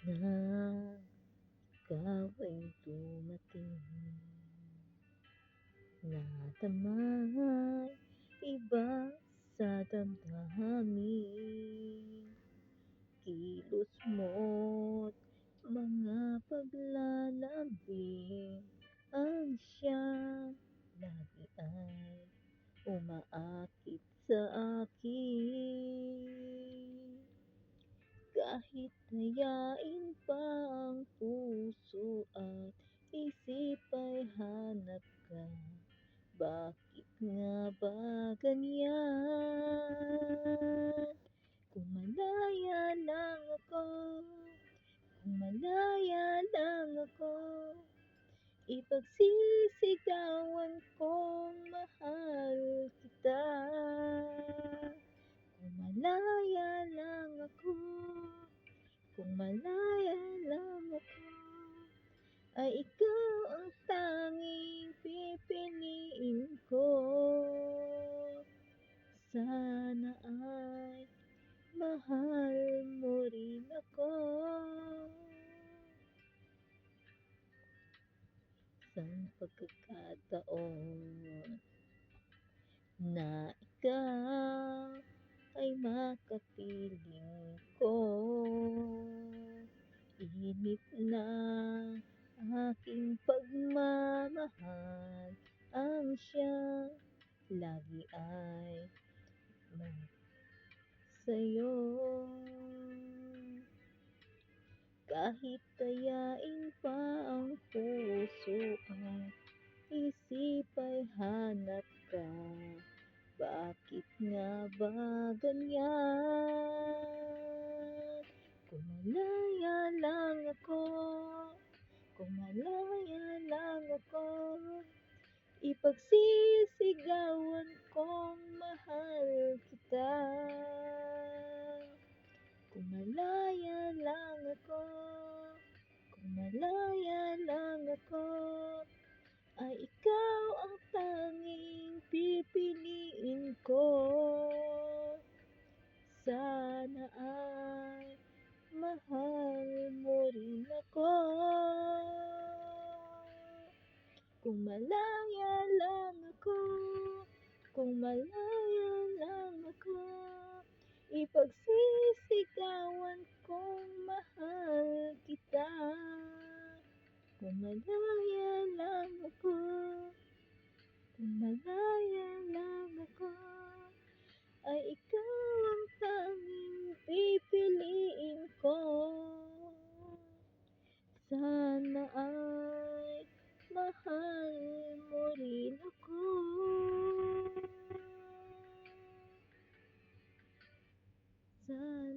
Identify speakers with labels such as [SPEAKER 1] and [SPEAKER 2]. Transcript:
[SPEAKER 1] na ikaw ay dumating, natamay iba sa damdamin, kilos mo't mga paglalambing ang siyang lagi ay umaakit sa akin. Kahit dayain pa ang puso at isip ay hanap ka, bakit nga ba ganyan? Kung malaya lang ako, kung malaya lang ako, ipagsisigawan kong mahal kita. Kung malaya lang ako, kung malaya lang ako, ay ikaw ang tanging pipiliin ko. Sana ay mahal mo rin ako. Isang pagkakataon na ikaw ay makapiling ko, inip na aking pagmamahal ang siyang lagi ay sa'yo. Kahit dayain pa ang puso at isip ay hanap ka, bakit nga ba ganyan? Kung malaya lang ako, kung malaya lang ako, ipagsisigawan kong mahal kita. Kung malaya lang ako, kung malaya lang ako, ay ikaw ang tanging pipiliin ko. Sana ay mahal mo rin ako. Kung malaya lang ako, kung malaya lang ako, ipagsisigawan kong mahal kita. Kung malaya lang ako, kung malaya lang ako, ay ikaw ang tanging pipiliin ko. Sana ay mahal mo rin ako. Sana